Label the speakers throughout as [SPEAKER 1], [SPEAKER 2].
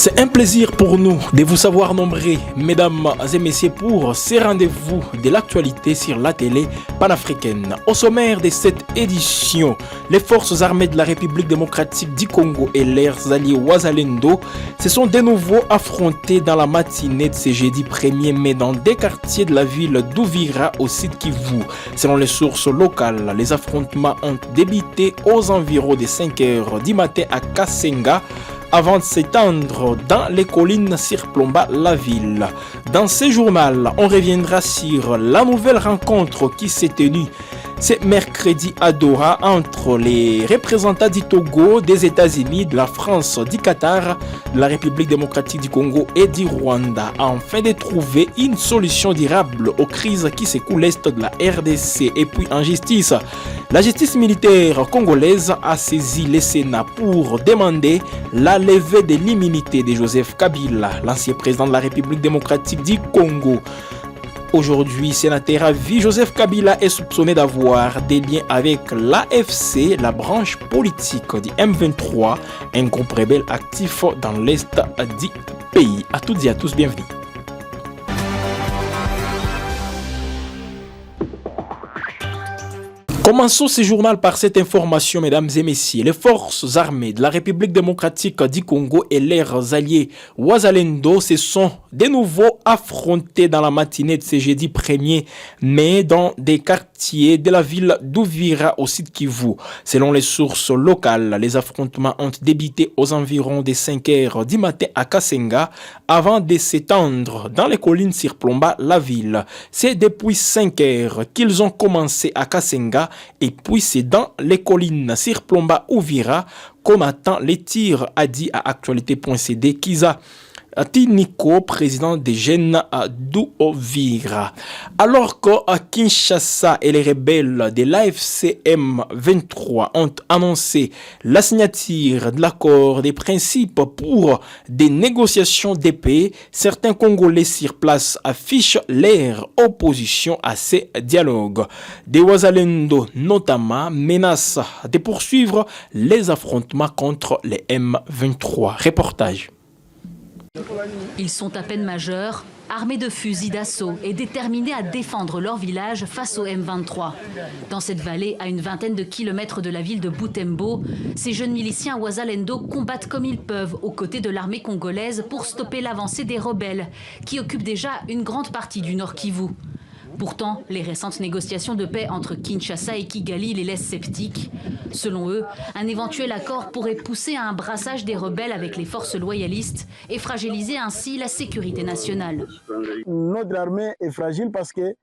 [SPEAKER 1] C'est un plaisir pour nous de vous savoir nombreux, mesdames et messieurs, pour ces rendez-vous de l'actualité sur la télé panafricaine. Au sommaire de cette édition, les forces armées de la République démocratique du Congo et leurs alliés Wazalendo se sont de nouveau affrontés dans la matinée de ce jeudi 1er mai dans des quartiers de la ville d'Ouvira au sud Kivu. Selon les sources locales, les affrontements ont débuté aux environs de 5 heures du matin à Kasenga, avant de s'étendre dans les collines surplombant la ville. Dans ce journal, on reviendra sur la nouvelle rencontre qui s'est tenue ce mercredi à Doha entre les représentants du Togo, des États-Unis, de la France, du Qatar, de la République démocratique du Congo et du Rwanda, afin de trouver une solution durable aux crises qui secouent l'Est de la RDC. Et puis en justice, la justice militaire congolaise a saisi le Sénat pour demander la levée de l'immunité de Joseph Kabila, l'ancien président de la République démocratique du Congo. Aujourd'hui, sénateur à vie, Joseph Kabila est soupçonné d'avoir des liens avec l'AFC, la branche politique du M23, un groupe rebelle actif dans l'est du pays. À toutes et à tous, bienvenue. Commençons ce journal par cette information, mesdames et messieurs. Les forces armées de la République démocratique du Congo et leurs alliés Wazalendo se sont de nouveau affrontés dans la matinée de ce jeudi 1er mai dans des quartiers de la ville d'Ouvira au sud Kivu. Selon les sources locales, les affrontements ont débuté aux environs des 5 heures du matin à Kasenga avant de s'étendre dans les collines surplombant la ville. C'est depuis 5 heures qu'ils ont commencé à Kasenga. Et puis c'est dans les collines surplombant Ouvira qu'on attend les tirs, a dit à actualité.cd Kiza Tiniko, président des jeunes d'Ouvira. Alors qu'à Kinshasa et les rebelles de l'AFC M23 ont annoncé la signature de l'accord des principes pour des négociations de paix, certains Congolais sur place affichent leur opposition à ces dialogues. Des Wazalendo notamment menacent de poursuivre les affrontements contre les M23. Reportage.
[SPEAKER 2] Ils sont à peine majeurs, armés de fusils d'assaut et déterminés à défendre leur village face au M23. Dans cette vallée, à une vingtaine de kilomètres de la ville de Butembo, ces jeunes miliciens Wazalendo combattent comme ils peuvent aux côtés de l'armée congolaise pour stopper l'avancée des rebelles qui occupent déjà une grande partie du Nord Kivu. Pourtant, les récentes négociations de paix entre Kinshasa et Kigali les laissent sceptiques. Selon eux, un éventuel accord pourrait pousser à un brassage des rebelles avec les forces loyalistes et fragiliser ainsi la sécurité nationale.
[SPEAKER 3] Notre armée est fragile parce que,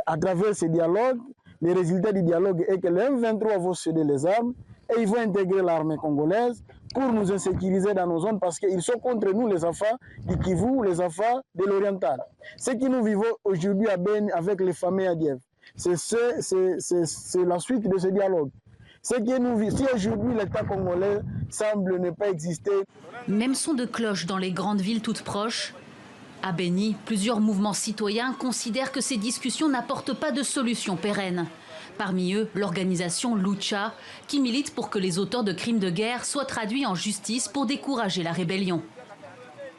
[SPEAKER 3] à travers ces dialogues, le résultat du dialogue est que les M23 vont céder les armes et ils vont intégrer l'armée congolaise pour nous insécuriser dans nos zones parce qu'ils sont contre nous, les enfants du Kivu, les enfants de l'Oriental. Ce que nous vivons aujourd'hui à Beni avec les familles à Dieppe, c'est la suite de ce dialogue. Ce que nous vivons, si aujourd'hui l'État congolais semble ne pas exister.
[SPEAKER 2] Même son de cloche dans les grandes villes toutes proches. À Beni, plusieurs mouvements citoyens considèrent que ces discussions n'apportent pas de solution pérenne. Parmi eux, l'organisation Lucha, qui milite pour que les auteurs de crimes de guerre soient traduits en justice pour décourager la rébellion.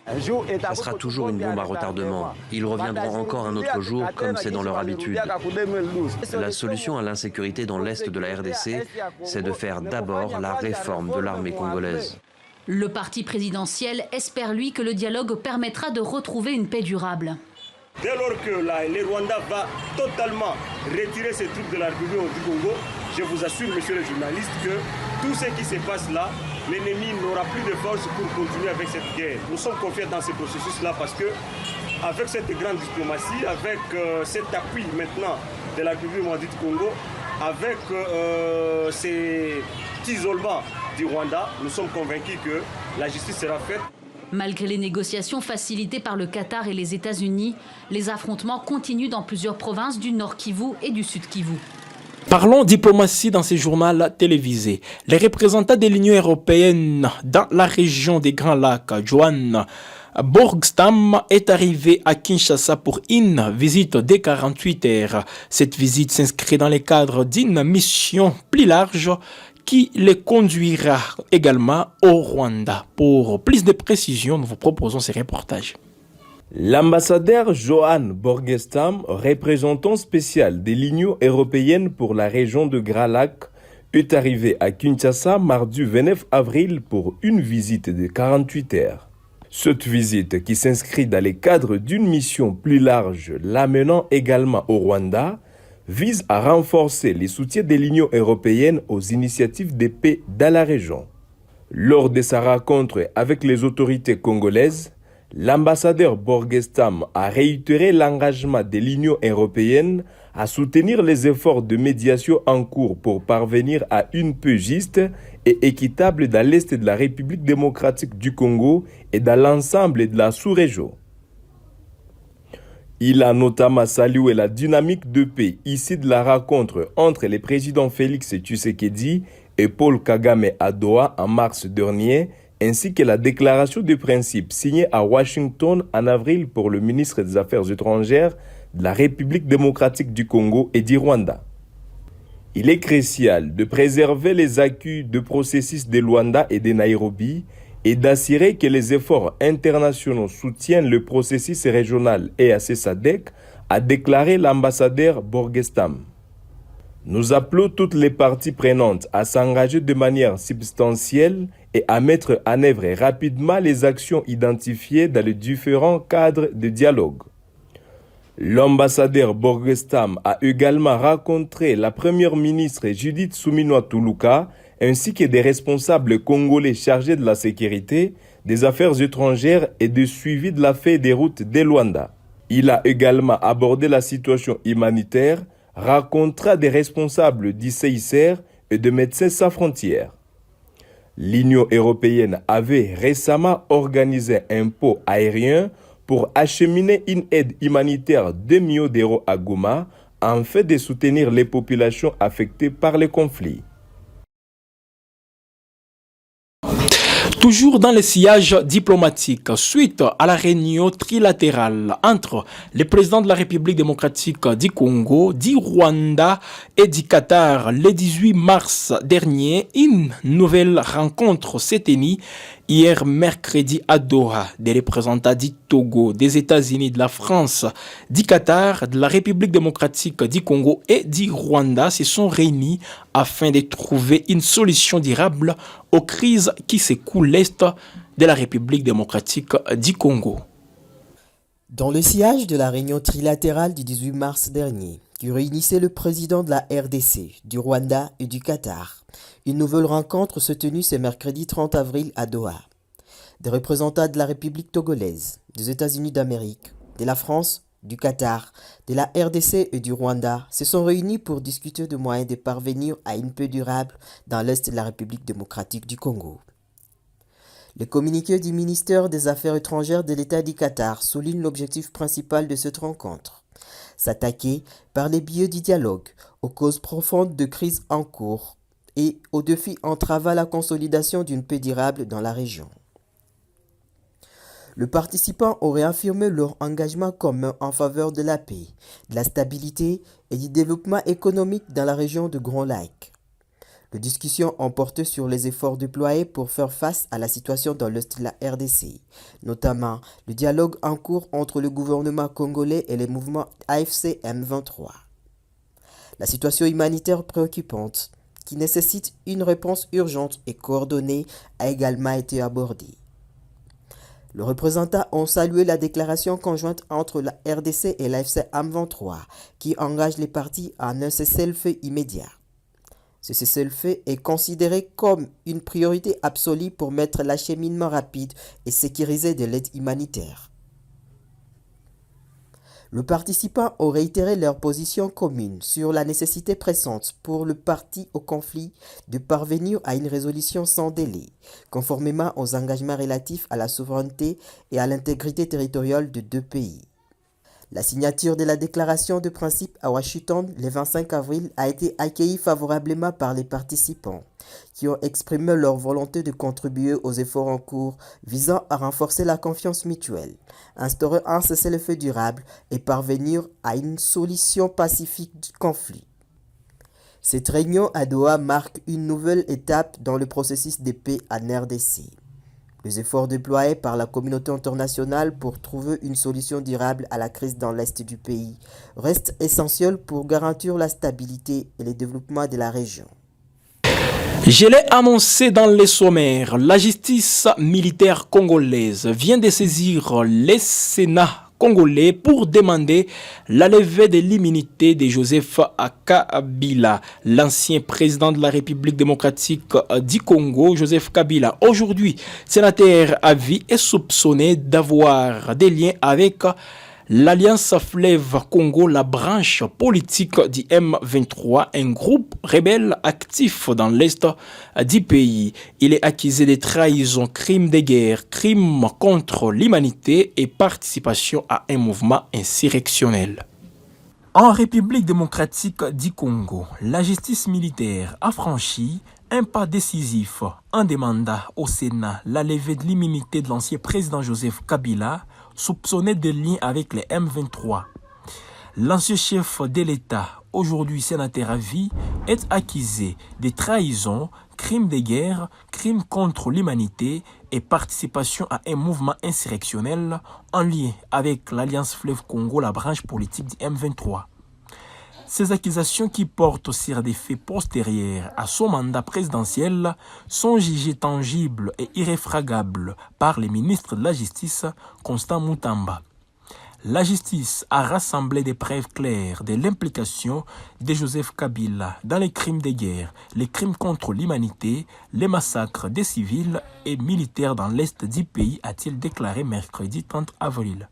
[SPEAKER 4] Ça sera toujours une bombe à retardement. Ils reviendront encore un autre jour, comme c'est dans leur habitude. La solution à l'insécurité dans l'est de la RDC, c'est de faire d'abord la réforme de l'armée congolaise.
[SPEAKER 2] Le parti présidentiel espère, lui, que le dialogue permettra de retrouver une paix durable.
[SPEAKER 5] Dès lors que le Rwanda va totalement retirer ses troupes de la République du Congo, je vous assure, monsieur le journaliste, que tout ce qui se passe là, l'ennemi n'aura plus de force pour continuer avec cette guerre. Nous sommes confiants dans ce processus-là parce que, avec cette grande diplomatie, avec cet appui maintenant de la République du Congo, avec cet isolement du Rwanda, nous sommes convaincus que la justice sera faite.
[SPEAKER 2] Malgré les négociations facilitées par le Qatar et les États-Unis, les affrontements continuent dans plusieurs provinces du Nord Kivu et du Sud Kivu.
[SPEAKER 1] Parlons diplomatie dans ce journal télévisé. Les représentants de l'Union européenne dans la région des Grands Lacs, Johan Borgstam, est arrivé à Kinshasa pour une visite de 48 heures. Cette visite s'inscrit dans le cadre d'une mission plus large qui les conduira également au Rwanda. Pour plus de précisions, nous vous proposons ces reportages.
[SPEAKER 6] L'ambassadeur Johan Borgestam, représentant spécial de l'Union européenne pour la région de Grand Lac, est arrivé à Kinshasa mardi 29 avril pour une visite de 48 heures. Cette visite, qui s'inscrit dans le cadre d'une mission plus large l'amenant également au Rwanda, vise à renforcer les soutiens de l'Union européenne aux initiatives de paix dans la région. Lors de sa rencontre avec les autorités congolaises, l'ambassadeur Borgestam a réitéré l'engagement de l'Union européenne à soutenir les efforts de médiation en cours pour parvenir à une paix juste et équitable dans l'Est de la République démocratique du Congo et dans l'ensemble de la sous-région. Il a notamment salué la dynamique de paix issue de la rencontre entre les présidents Félix Tshisekedi et Paul Kagame à Doha en mars dernier, ainsi que la déclaration de principe signée à Washington en avril pour le ministre des Affaires étrangères de la République démocratique du Congo et du Rwanda. Il est crucial de préserver les acquis de processus de Luanda et de Nairobi et d'assurer que les efforts internationaux soutiennent le processus régional EAC SADC, a déclaré l'ambassadeur Borgestam. Nous appelons toutes les parties prenantes à s'engager de manière substantielle et à mettre en œuvre rapidement les actions identifiées dans les différents cadres de dialogue. L'ambassadeur Borgestam a également rencontré la première ministre Judith Suminwa Tuluka ainsi que des responsables congolais chargés de la sécurité, des affaires étrangères et du suivi de la feuille des routes de Luanda. Il a également abordé la situation humanitaire, rencontra des responsables du CICR et de Médecins sans frontières. L'Union européenne avait récemment organisé un pont aérien pour acheminer une aide humanitaire de 2 millions d'euros à Goma afin de soutenir les populations affectées par les conflits.
[SPEAKER 1] Toujours dans le sillage diplomatique, suite à la réunion trilatérale entre le président de la République démocratique du Congo, du Rwanda et du Qatar le 18 mars dernier, une nouvelle rencontre s'est tenue hier mercredi à Doha. Des représentants du Togo, des États-Unis, de la France, du Qatar, de la République démocratique du Congo et du Rwanda se sont réunis afin de trouver une solution durable aux crises qui secouent l'Est de la République démocratique du Congo.
[SPEAKER 7] Dans le sillage de la réunion trilatérale du 18 mars dernier, qui réunissait le président de la RDC, du Rwanda et du Qatar, une nouvelle rencontre se tenue ce mercredi 30 avril à Doha. Des représentants de la République togolaise, des États-Unis d'Amérique, de la France, du Qatar, de la RDC et du Rwanda se sont réunis pour discuter de moyens de parvenir à une paix durable dans l'Est de la République démocratique du Congo. Le communiqué du ministère des Affaires étrangères de l'État du Qatar souligne l'objectif principal de cette rencontre: s'attaquer par les biais du dialogue aux causes profondes de crise en cours et aux défis entravant la consolidation d'une paix durable dans la région. Les participants ont réaffirmé leur engagement commun en faveur de la paix, de la stabilité et du développement économique dans la région de Grand Lac. Les discussions ont porté sur les efforts déployés pour faire face à la situation dans l'Est de la RDC, notamment le dialogue en cours entre le gouvernement congolais et les mouvements AFC M23. La situation humanitaire préoccupante, qui nécessite une réponse urgente et coordonnée, a également été abordée. Les représentants ont salué la déclaration conjointe entre la RDC et l'AFC M23 qui engage les parties à un cessez-le-feu immédiat. Ce cessez-le-feu est considéré comme une priorité absolue pour mettre l'acheminement rapide et sécurisé de l'aide humanitaire. Les participants ont réitéré leur position commune sur la nécessité pressante pour le parti au conflit de parvenir à une résolution sans délai, conformément aux engagements relatifs à la souveraineté et à l'intégrité territoriale de 2 pays. La signature de la déclaration de principe à Washington le 25 avril a été accueillie favorablement par les participants, qui ont exprimé leur volonté de contribuer aux efforts en cours visant à renforcer la confiance mutuelle, instaurer un cessez-le-feu durable et parvenir à une solution pacifique du conflit. Cette réunion à Doha marque une nouvelle étape dans le processus de paix en RDC. Les efforts déployés par la communauté internationale pour trouver une solution durable à la crise dans l'est du pays restent essentiels pour garantir la stabilité et le développement de la région.
[SPEAKER 1] Je l'ai annoncé dans les sommaires, la justice militaire congolaise vient de saisir le Sénat congolais pour demander la levée de l'immunité de Joseph Kabila. L'ancien président de la République démocratique du Congo, Joseph Kabila, aujourd'hui sénateur à vie, est soupçonné d'avoir des liens avec l'Alliance Fleuve Congo, la branche politique du M23, un groupe rebelle actif dans l'est du pays. Il est accusé de trahison, crimes de guerre, crimes contre l'humanité et participation à un mouvement insurrectionnel. En République démocratique du Congo, la justice militaire a franchi un pas décisif en demandant au Sénat la levée de l'immunité de l'ancien président Joseph Kabila, soupçonné de liens avec les M23. L'ancien chef de l'État, aujourd'hui sénateur à vie, est accusé de trahison, crimes de guerre, crimes contre l'humanité et participation à un mouvement insurrectionnel en lien avec l'Alliance Fleuve Congo, la branche politique du M23. Ces accusations qui portent sur des faits postérieurs à son mandat présidentiel sont jugées tangibles et irréfragables par le ministre de la Justice, Constant Mutamba. La justice a rassemblé des preuves claires de l'implication de Joseph Kabila dans les crimes de guerre, les crimes contre l'humanité, les massacres des civils et militaires dans l'est du pays, a-t-il déclaré mercredi 30 avril.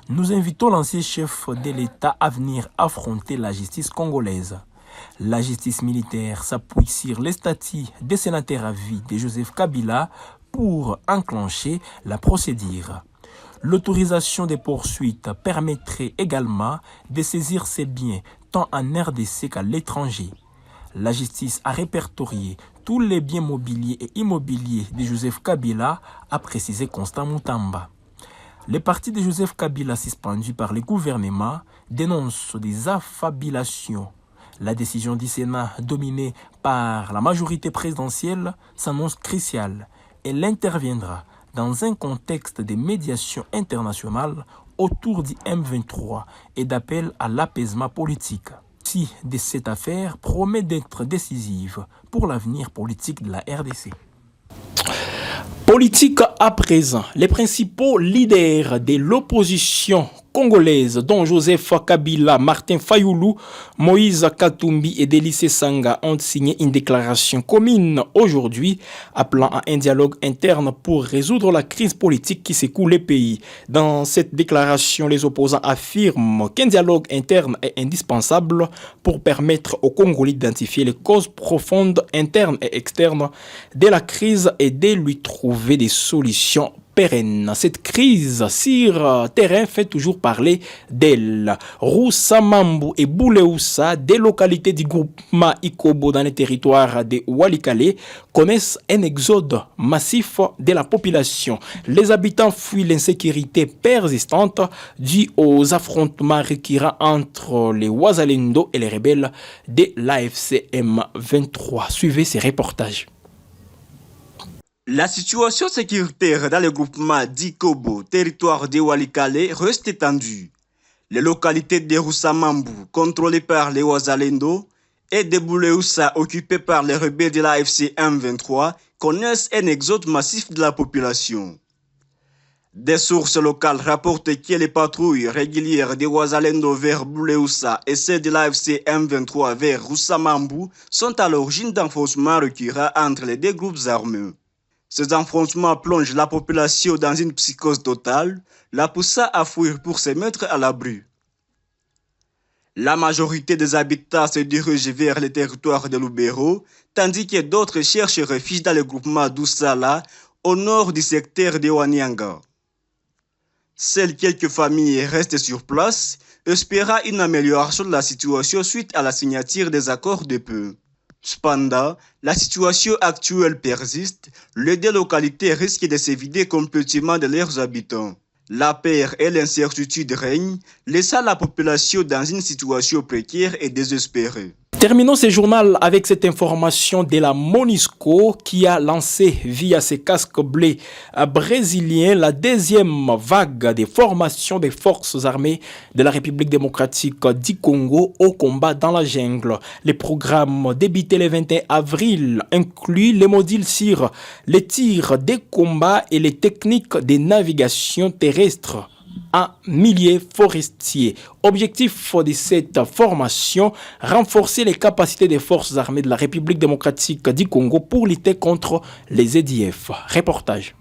[SPEAKER 1] Nous invitons l'ancien chef de l'État à venir affronter la justice congolaise. La justice militaire s'appuie sur les statuts des sénateurs à vie de Joseph Kabila pour enclencher la procédure. L'autorisation des poursuites permettrait également de saisir ces biens tant en RDC qu'à l'étranger. La justice a répertorié tous les biens mobiliers et immobiliers de Joseph Kabila, a précisé Constant Mutamba. Les partis de Joseph Kabila suspendus par le gouvernement dénoncent des affabulations. La décision du Sénat, dominée par la majorité présidentielle, s'annonce cruciale. Elle interviendra dans un contexte de médiation internationale autour du M23 et d'appel à l'apaisement politique. Si de cette affaire promet d'être décisive pour l'avenir politique de la RDC. Politique à présent, les principaux leaders de l'opposition congolaise, dont Joseph Kabila, Martin Fayoulou, Moïse Katumbi et Délice Sanga, ont signé une déclaration commune aujourd'hui appelant à un dialogue interne pour résoudre la crise politique qui secoue le pays. Dans cette déclaration, les opposants affirment qu'un dialogue interne est indispensable pour permettre aux Congolais d'identifier les causes profondes internes et externes de la crise et de lui trouver des solutions pérenne. Cette crise sur terrain fait toujours parler d'elle. Roussamambu et Bouleusa, des localités du groupement Ikobo dans les territoires de Walikale, connaissent un exode massif de la population. Les habitants fuient l'insécurité persistante due aux affrontements récurrents entre les Wazalendo et les rebelles de l'AFC M23. Suivez ces reportages.
[SPEAKER 8] La situation sécuritaire dans le groupement d'Ikobo, territoire de Walikale, reste tendue. Les localités de Roussamambu, contrôlées par les Wazalendo, et de Bouleusa, occupées par les rebelles de l'AFC M23, connaissent un exode massif de la population. Des sources locales rapportent que les patrouilles régulières de Wazalendo vers Bouleusa et celles de l'AFC M23 vers Roussamambu sont à l'origine d'affrontements récurrents entre les deux groupes armés. Ces affrontements plongent la population dans une psychose totale, la poussant à fuir pour se mettre à l'abri. La majorité des habitants se dirigent vers les territoires de Lubero, tandis que d'autres cherchent refuge dans le groupement d'Oussala, au nord du secteur de Wanyanga. Seules quelques familles restent sur place, espérant une amélioration de la situation suite à la signature des accords de paix. Cependant, la situation actuelle persiste, les deux localités risquent de se vider complètement de leurs habitants. La peur et l'incertitude règnent, laissant la population dans une situation précaire et désespérée.
[SPEAKER 1] Terminons ce journal avec cette information de la MONUSCO qui a lancé via ses casques bleus brésiliens la deuxième vague des formations des forces armées de la République démocratique du Congo au combat dans la jungle. Les programmes débutés le 21 avril incluent les modules sur les tirs des combats et les techniques de navigation terrestre en milieu forestier. Objectif de cette formation, renforcer les capacités des forces armées de la République démocratique du Congo pour lutter contre les EDF. Reportage.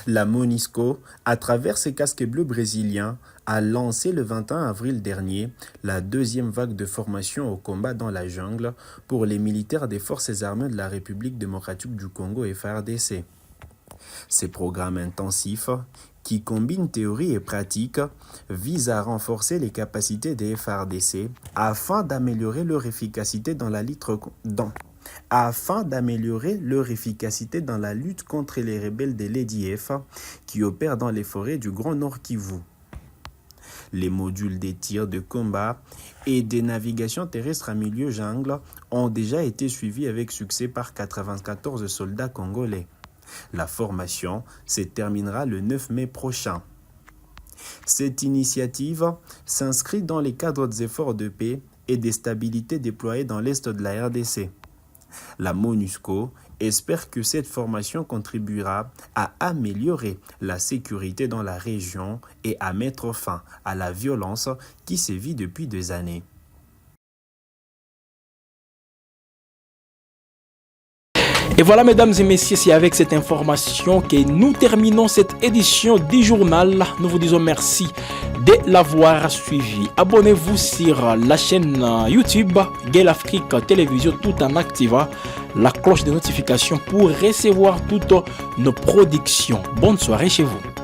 [SPEAKER 9] La MONUSCO, à travers ses casques bleus brésiliens, a lancé le 21 avril dernier la deuxième vague de formation au combat dans la jungle pour les militaires des forces armées de la République démocratique du Congo FARDC. Ces programmes intensifs, qui combinent théorie et pratique, visent à renforcer les capacités des FARDC afin d'améliorer leur efficacité dans la lutte contre les rebelles de l'EDF qui opèrent dans les forêts du Grand Nord Kivu. Les modules des tirs de combat et des navigations terrestres à milieu jungle ont déjà été suivis avec succès par 94 soldats congolais. La formation se terminera le 9 mai prochain. Cette initiative s'inscrit dans les cadres des efforts de paix et de stabilité déployés dans l'Est de la RDC. La MONUSCO espère que cette formation contribuera à améliorer la sécurité dans la région et à mettre fin à la violence qui sévit depuis des années.
[SPEAKER 1] Et voilà, mesdames et messieurs, c'est avec cette information que nous terminons cette édition du journal. Nous vous disons merci de l'avoir suivi. Abonnez-vous sur la chaîne YouTube Gale Afrique Télévision tout en activant la cloche de notification pour recevoir toutes nos productions. Bonne soirée chez vous.